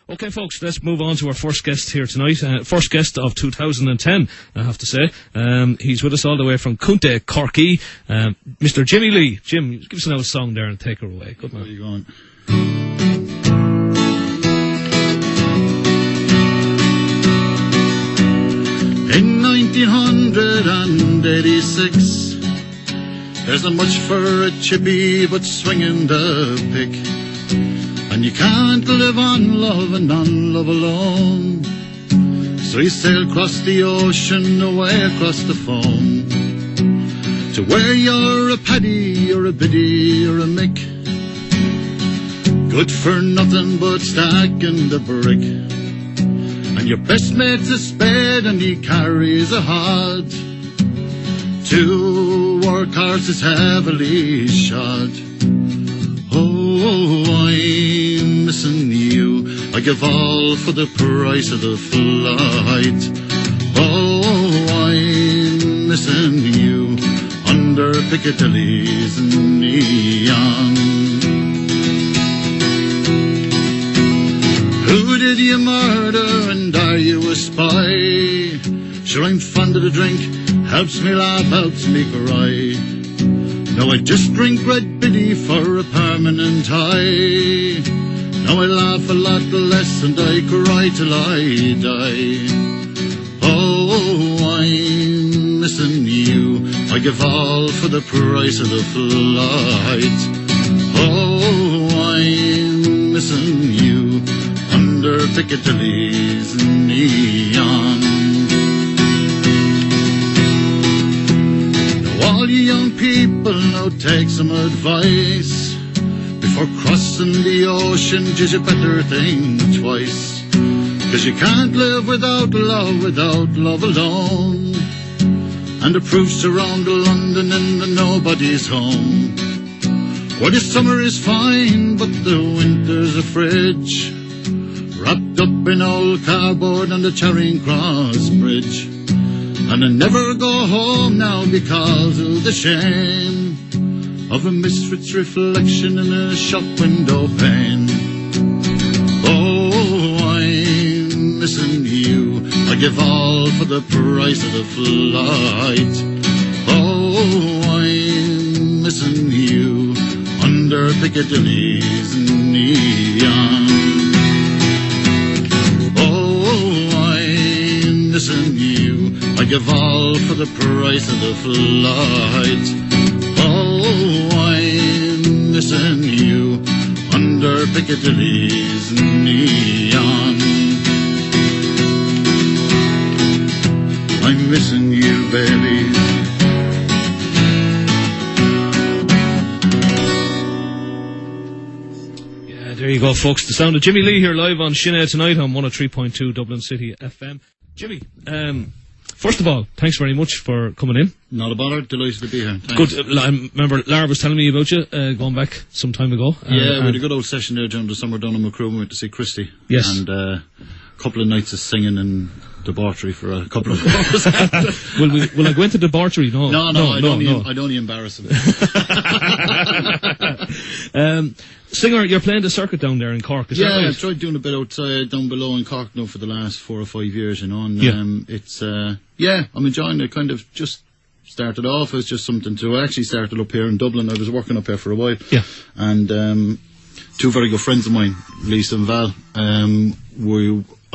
Okay, folks, let's move on to our first guest here tonight. First guest of 2010, I have to say. He's with us all the way from County Corky, Mr. Jimmy Lee. Jim, give us another song there and take her away. Good man. Where are you going? In 1986, there's not much for a chippy but swinging the pick. And you can't live on love and on love alone. So he sailed across the ocean, away across the foam, to where you're a paddy, or a biddy, or a mick, good for nothing but stacking the brick. And your best mate's a spade and he carries a hod, to work horses heavily shod. Oh, I'm missing you. I give all for the price of the flight. Oh, I'm missing you under Piccadilly's neon. Who did you murder and are you a spy? Sure, I'm fond of the drink, helps me laugh, helps me cry. Now I just drink red biddy for a permanent high. Now I laugh a lot less and I cry till I die. Oh, I'm missing you. I give all for the price of the flight. Oh, I'm missing you under Piccadilly's neon. All you young people now take some advice. Before crossing the ocean, just you better think twice. 'Cause you can't live without love alone. And the proofs around London and nobody's home. Well, the summer is fine, but the winter's a fridge, wrapped up in old cardboard on the Charing Cross Bridge. And I never go home now because of the shame of a misfit's reflection in a shop window pane. Oh, I'm missing you. I give all for the price of the flight. Oh, I'm missing you under Piccadilly's neon. Oh, I'm missing you. I give all for the price of the flight. Oh, I'm missing you under Piccadilly's neon. I'm missing you, baby. Yeah, there you go, folks. The sound of Jimmy Lee here live on Sin E tonight on 103.2 Dublin City FM. Jimmy, first of all, thanks very much for coming in. Not a bother, delighted to be here. Thanks. Good. I remember Lara was telling me about you going back some time ago. Yeah, we had a good old session there during the summer down in Macroom. We went to see Christy. Yes. And a couple of nights of singing and debauchery for a couple of hours. Will I go into debauchery? No. I'd only embarrass him. Singer, you're playing the circuit down there in Cork, is that right? Yeah, I've tried doing a bit outside, down below in Cork now for the last 4 or 5 years, you know, and it's, I'm enjoying it. Kind of just started off as just something to, I actually started up here in Dublin. I was working up here for a while. Yeah. And two very good friends of mine, Lisa and Val,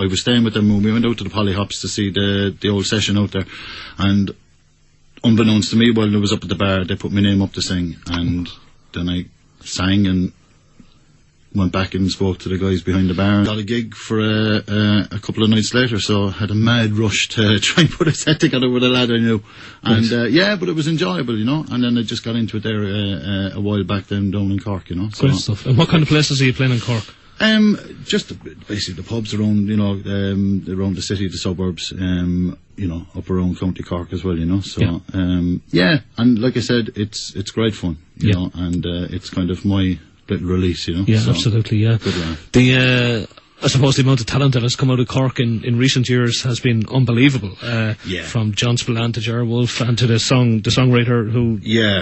I was staying with them when we went out to the Polyhops to see the old session out there, and unbeknownst to me, while I was up at the bar, they put my name up to sing, and then I sang and went back and spoke to the guys behind the bar. Got a gig for a couple of nights later, so I had a mad rush to try and put a set together with a lad I knew. And but it was enjoyable, you know, and then I just got into it there a while back then down in Cork, you know. So, great stuff. And what kind of places are you playing in Cork? Just basically the pubs around, you know, around the city, the suburbs, you know, up around County Cork as well, you know. So, and like I said, it's great fun, you know, and it's kind of my little release, you know. Yeah, so, absolutely, yeah. Good laugh. I suppose the amount of talent that has come out of Cork in recent years has been unbelievable. From John Spillane to Ger Wolfe and to the songwriter who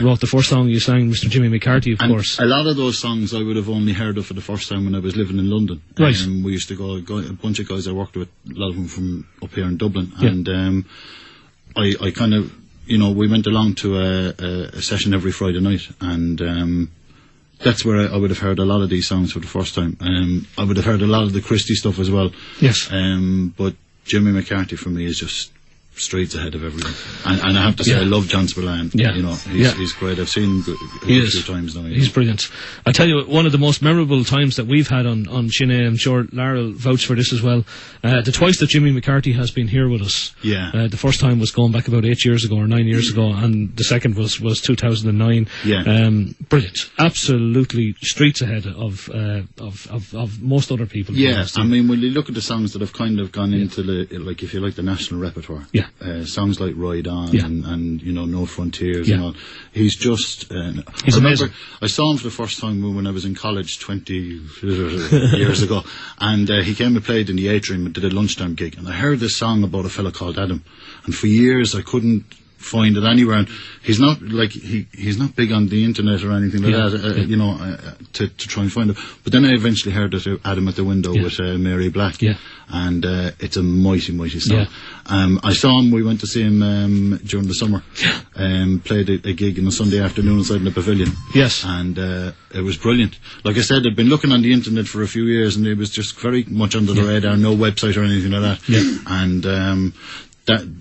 wrote the first song you sang, Mr. Jimmy McCarthy, of course. A lot of those songs I would have only heard of for the first time when I was living in London. Right. We used to go a bunch of guys I worked with, a lot of them from up here in Dublin, and I kind of, we went along to a session every Friday night, and that's where I would have heard a lot of these songs for the first time. I would have heard a lot of the Christie stuff as well. Yes. But Jimmy McCarthy for me is just streets ahead of everything. And I have to say, I love John Spillane. Yeah. He's great. I've seen him a few times now. He's brilliant. I tell you, one of the most memorable times that we've had on Sin E, I'm sure Lara will vouch for this as well, the twice that Jimmy McCarthy has been here with us. Yeah. The first time was going back about 8 years ago or 9 years ago, and the second was 2009. Yeah. Brilliant. Absolutely streets ahead of most other people. Yeah. I mean, when you look at the songs that have kind of gone into the, if you like, the national repertoire. Yeah. Songs like Ride On and No Frontiers and all. He's just... He's amazing. I saw him for the first time when I was in college 20 years ago, and he came and played in the atrium and did a lunchtime gig, and I heard this song about a fella called Adam, and for years I couldn't find it anywhere, and he's not he's not big on the internet or anything like that, to try and find it. But then I eventually heard it, Adam at the Window with Mary Black, and it's a mighty song. I saw him. We went to see him during the summer. Played a gig on a Sunday afternoon inside in the pavilion. Yes, and it was brilliant. Like I said, I'd been looking on the internet for a few years, and it was just very much under the radar, no website or anything like that. Yeah, and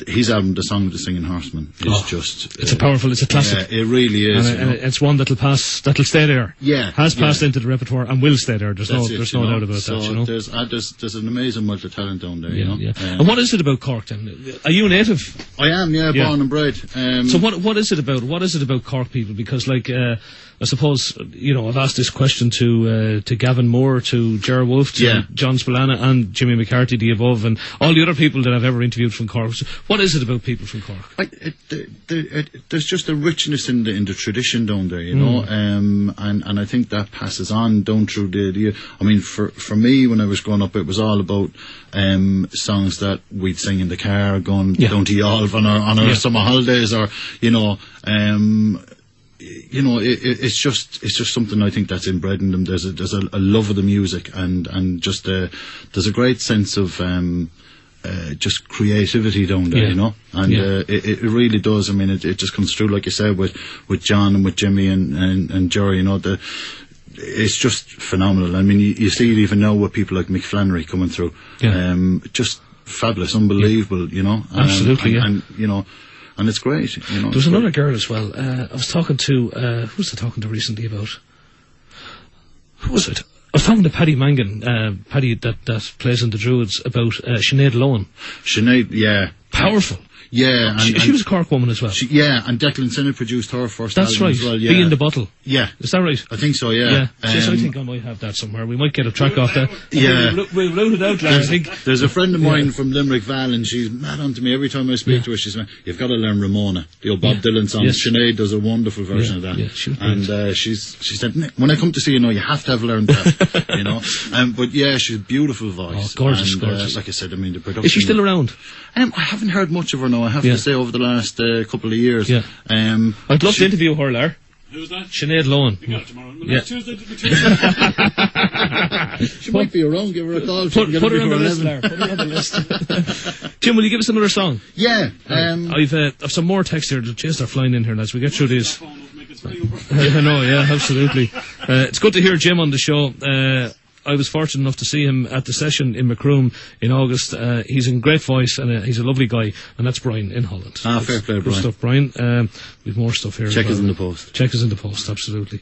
his album, The Song of the Singing Horseman, is just... It's a classic. Yeah, it really is. And it's one that'll stay there. Yeah. Has passed into the repertoire and will stay there. There's no doubt about that, there's an amazing amount of talent down there, Yeah. And what is it about Cork then? Are you native? I am, born and bred. So what is it about? What is it about Cork people? Because I suppose, I've asked this question to Gavin Moore, to Ger Wolfe, to John Spillane and Jimmy McCarthy, the above, and all the other people that I've ever interviewed from Cork. What is it about people from Cork? There's just a richness in the tradition down there, and I think that passes on down through the I mean, for me, when I was growing up, it was all about songs that we'd sing in the car, going down to Yalv on our summer holidays, or it's just something I think that's inbred in them. There's a love of the music, and just there's a great sense of just creativity down there, and it really does. I mean, it just comes through, like you said, with John and with Jimmy and Jerry. It's just phenomenal. I mean, you see it even now with people like Mick Flannery coming through. Just fabulous, unbelievable. Absolutely, and it's great. There's another girl as well. I was talking to who was I talking to recently about? Who was it? I was talking to Paddy Mangan, Paddy that plays in the Druids, about Sinead Lohan. Sinead, yeah. Powerful. Yeah. And she was a Cork woman as well. And Declan Sinnott produced her first album right. as well. Be in the Bottle. Yeah. Is that right? I think so, yeah. I think I might have that somewhere. We might get a track off that. Yeah. We'll roll it out, Larry, I think. There's a friend of mine from Limerick Val, and she's mad on to me every time I speak to her. She's like, you've got to learn Ramona, the old Bob Dylan song. Yes. Sinead does a wonderful version of that. Yeah, she said, when I come to see you, you have to have learned that. But yeah, she's a beautiful voice. Oh, gorgeous, and, gorgeous. Like I said, I mean, the production... Is she still around? I haven't heard much of her now, I have to say, over the last couple of years. Yeah. I'd love to interview her, Lar. Who's that? Sinead Lohan. We got it tomorrow. Tuesday. She might be around, give her a call. Put her on the list, Lar. Put her on the list. Jim, will you give us another song? Yeah. I've some more text here. Jeez, they're flying in here as we get through these. I know, yeah, absolutely. It's good to hear Jim on the show. I was fortunate enough to see him at the session in Macroom in August. He's in great voice, and he's a lovely guy, and that's Brian in Holland. Fair play, Brian. Good stuff, Brian. We've more stuff here. Check us in the post. Check us in the post, absolutely.